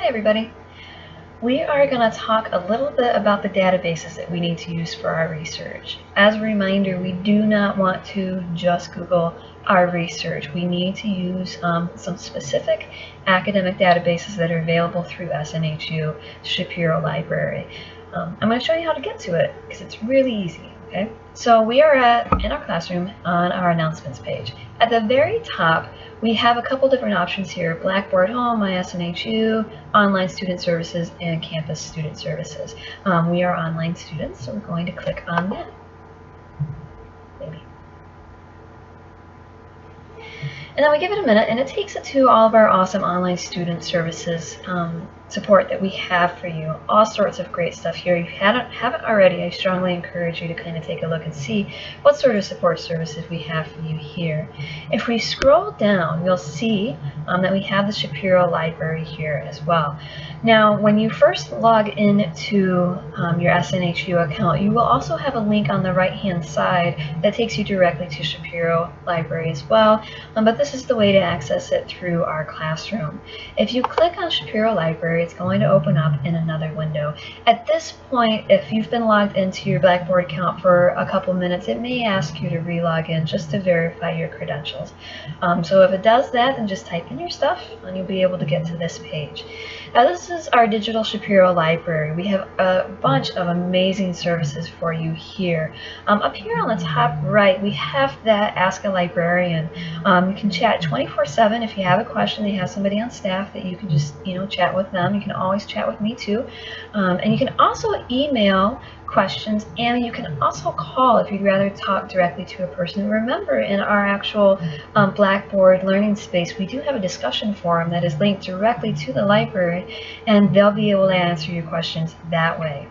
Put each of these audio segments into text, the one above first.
Hi everybody. We are going to talk a little bit about the databases that we need to use for our research. As a reminder, we do not want to just Google our research. We need to use some specific academic databases that are available through SNHU, Shapiro Library. I'm going to show you how to get to it because it's really easy. Okay, so we are in our classroom on our announcements page. At the very top, we have a couple different options here: Blackboard Home, My SNHU, Online Student Services, and Campus Student Services. We are online students, so we're going to click on that. Maybe. And then we give it a minute, and it takes it to all of our awesome online student services support that we have for you. All sorts of great stuff here. If you haven't already, I strongly encourage you to kind of take a look and see what sort of support services we have for you here. If we scroll down, you'll see that we have the Shapiro Library here as well. Now, when you first log into your SNHU account, you will also have a link on the right-hand side that takes you directly to Shapiro Library as well, but this is the way to access it through our classroom. If you click on Shapiro Library, it's going to open up in another window. At this point, if you've been logged into your Blackboard account for a couple minutes, it may ask you to re-log in just to verify your credentials. So if it does that, then just type in your stuff and you'll be able to get to this page. Now, this is our digital Shapiro Library. We have a bunch of amazing services for you here. Up here on the top right, we have that Ask a Librarian. You can chat 24/7 if you have a question. They have somebody on staff that you can just chat with them. You can always chat with me too, and you can also email questions, and you can also call if you'd rather talk directly to a person. Remember, in our actual Blackboard learning space, we do have a discussion forum that is linked directly to the library, and they'll be able to answer your questions that way.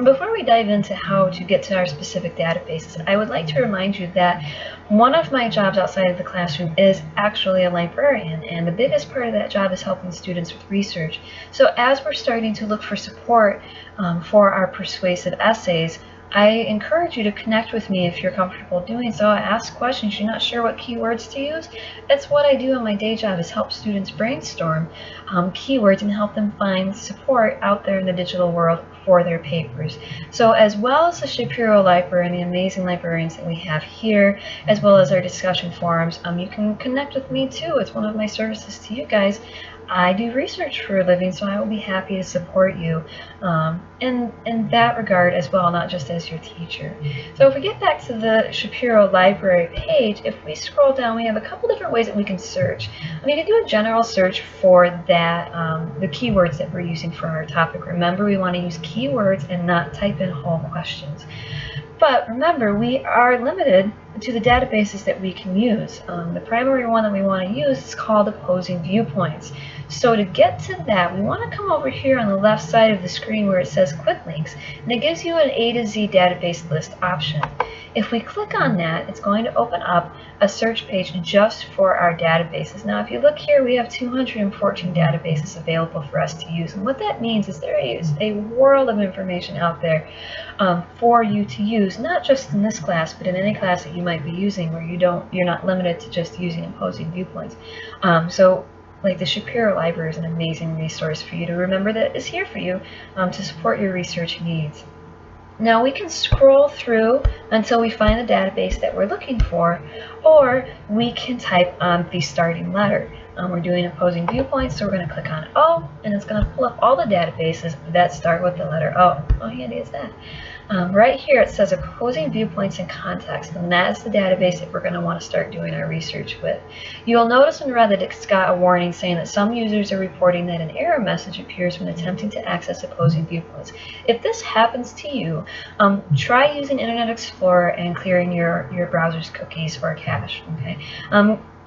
Before we dive into how to get to our specific databases, I would like to remind you that one of my jobs outside of the classroom is actually a librarian, and the biggest part of that job is helping students with research. So as we're starting to look for support for our persuasive essays, I encourage you to connect with me if you're comfortable doing so. Ask questions. You're not sure what keywords to use? It's what I do in my day job, is help students brainstorm keywords and help them find support out there in the digital world for their papers. So as well as the Shapiro Library and the amazing librarians that we have here, as well as our discussion forums, you can connect with me too. It's one of my services to you guys. I do research for a living, so I will be happy to support you in that regard as well, not just as your teacher. So if we get back to the Shapiro Library page, if we scroll down, we have a couple different ways that we can search. You can do a general search for that, the keywords that we're using for our topic. Remember, we want to use keywords and not type in whole questions. But remember, we are limited to the databases that we can use. The primary one that we want to use is called Opposing Viewpoints. So to get to that, we want to come over here on the left side of the screen where it says Quick Links, and it gives you an A to Z database list option. If we click on that, it's going to open up a search page just for our databases. Now, if you look here, we have 214 databases available for us to use. And what that means is there is a world of information out there for you to use, not just in this class, but in any class that you might be using where you're not limited to just using Opposing Viewpoints. Like the Shapiro Library is an amazing resource for you to remember that is here for you to support your research needs. Now we can scroll through until we find the database that we're looking for, or we can type the starting letter. We're doing Opposing Viewpoints, so we're going to click on O, and it's going to pull up all the databases that start with the letter O. How handy is that? Right here it says Opposing Viewpoints in Context, and that's the database that we're going to want to start doing our research with. You'll notice in red that it's got a warning saying that some users are reporting that an error message appears when attempting to access Opposing Viewpoints. If this happens to you, try using Internet Explorer and clearing your browser's cookies or cache. Okay.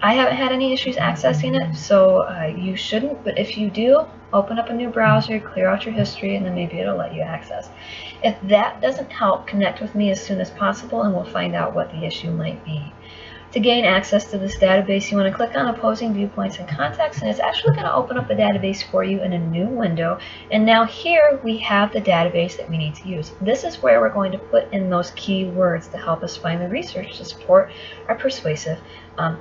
I haven't had any issues accessing it, so you shouldn't, but if you do, open up a new browser, clear out your history, and then maybe it'll let you access. If that doesn't help, connect with me as soon as possible and we'll find out what the issue might be. To gain access to this database, you want to click on Opposing Viewpoints in Context, and it's actually going to open up a database for you in a new window. And now here we have the database that we need to use. This is where we're going to put in those keywords to help us find the research to support our persuasive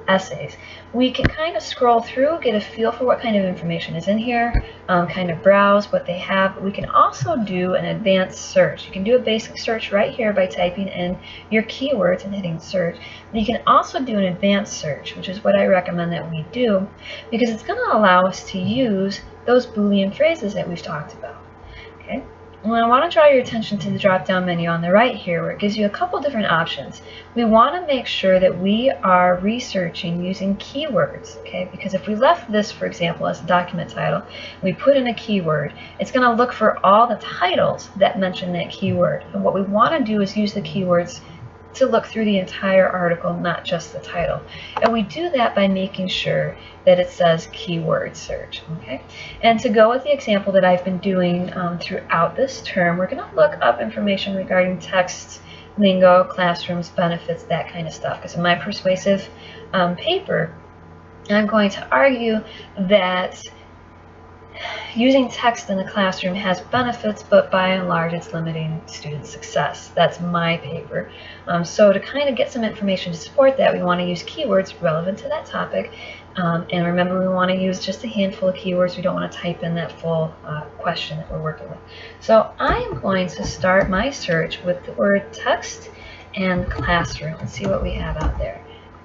essays. We can kind of scroll through, get a feel for what kind of information is in here, kind of browse what they have. We can also do an advanced search. You can do a basic search right here by typing in your keywords and hitting search. You can also do an advanced search, which is what I recommend that we do, because it's going to allow us to use those Boolean phrases that we've talked about. Okay. Well, I want to draw your attention to the drop-down menu on the right here, where it gives you a couple different options. We want to make sure that we are researching using keywords, okay? Because if we left this, for example, as a document title, we put in a keyword, it's going to look for all the titles that mention that keyword. And what we want to do is use the keywords to look through the entire article, not just the title. And we do that by making sure that it says keyword search. Okay? And to go with the example that I've been doing throughout this term, we're going to look up information regarding text, lingo, classrooms, benefits, that kind of stuff. Because in my persuasive paper, I'm going to argue that using text in the classroom has benefits, but by and large it's limiting student success. That's my paper. So to kind of get some information to support that, we want to use keywords relevant to that topic. And remember, we want to use just a handful of keywords. We don't want to type in that full question that we're working with. So I am going to start my search with the word text and classroom and see what we have out there.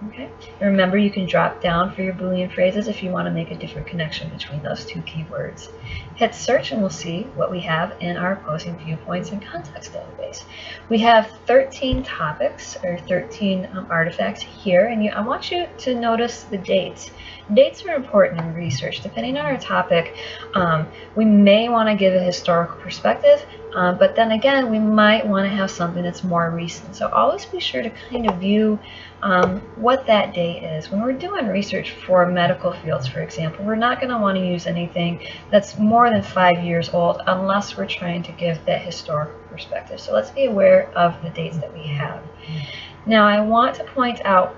Okay. And remember, you can drop down for your Boolean phrases if you want to make a different connection between those two keywords. Hit search and we'll see what we have in our opposing viewpoints and context database. We have 13 topics, or 13 artifacts here, and I want you to notice the dates. Dates are important in research. Depending on our topic, we may want to give a historical perspective, but then again, we might want to have something that's more recent. So always be sure to kind of view what that date is. When we're doing research for medical fields, for example, we're not going to want to use anything that's more than 5 years old unless we're trying to give that historical perspective. So let's be aware of the dates that we have. Now, I want to point out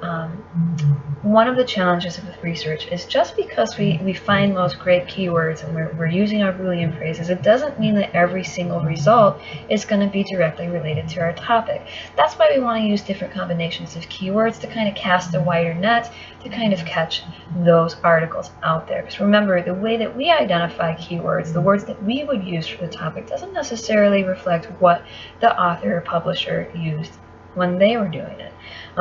one of the challenges with research is just because we find those great keywords and we're using our Boolean phrases, it doesn't mean that every single result is going to be directly related to our topic. That's why we want to use different combinations of keywords to kind of cast a wider net to kind of catch those articles out there. Because remember, the way that we identify keywords, the words that we would use for the topic, doesn't necessarily reflect what the author or publisher used when they were doing it.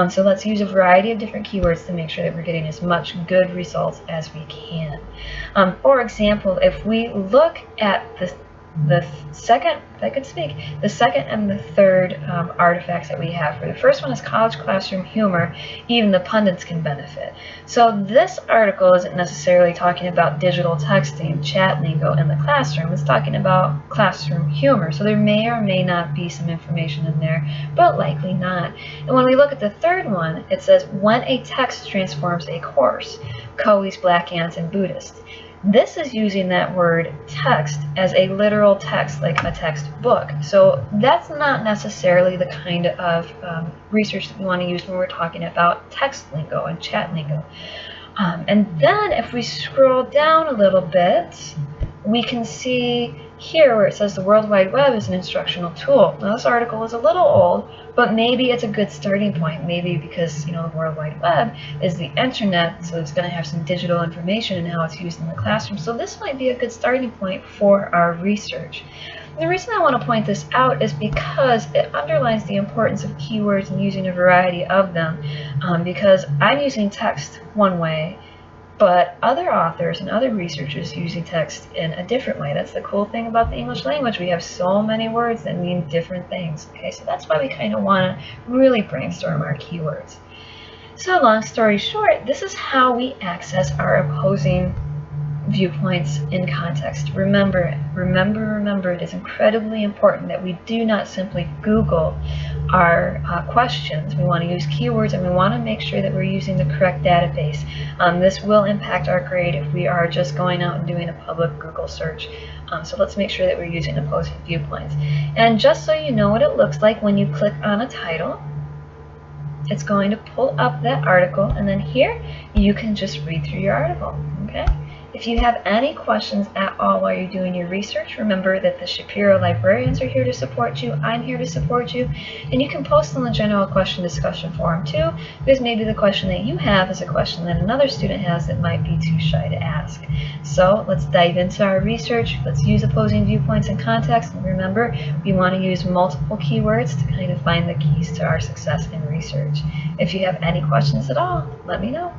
So let's use a variety of different keywords to make sure that we're getting as much good results as we can. For example, if we look at the second, if I could speak, the second and the third artifacts that we have. For the first one is college classroom humor, even the pundits can benefit. So this article isn't necessarily talking about digital texting, chat lingo in the classroom. It's talking about classroom humor. So there may or may not be some information in there, but likely not. And when we look at the third one, it says, when a text transforms a course, Coe's Black Ants and Buddhists. This is using that word text as a literal text, like a textbook. So that's not necessarily the kind of research that we want to use when we're talking about text lingo and chat lingo. And then if we scroll down a little bit, we can see here where it says the World Wide Web is an instructional tool. Now this article is a little old, but maybe it's a good starting point. Maybe because, you know, the World Wide Web is the internet, so it's going to have some digital information and how it's used in the classroom. So this might be a good starting point for our research. The reason I want to point this out is because it underlines the importance of keywords and using a variety of them, because I'm using text one way, but other authors and other researchers using text in a different way. That's the cool thing about the English language. We have so many words that mean different things. Okay, so that's why we kind of want to really brainstorm our keywords. So long story short, this is how we access our opposing viewpoints in context. Remember, it is incredibly important that we do not simply Google our questions. We want to use keywords, and we want to make sure that we're using the correct database. This will impact our grade if we are just going out and doing a public Google search. So let's make sure that we're using opposing viewpoints. And just so you know what it looks like when you click on a title, it's going to pull up that article, and then here you can just read through your article. Okay? Okay? If you have any questions at all while you're doing your research, remember that the Shapiro librarians are here to support you. I'm here to support you. And you can post on the general question discussion forum too, because maybe the question that you have is a question that another student has that might be too shy to ask. So let's dive into our research. Let's use opposing viewpoints and context. And remember, we want to use multiple keywords to kind of find the keys to our success in research. If you have any questions at all, let me know.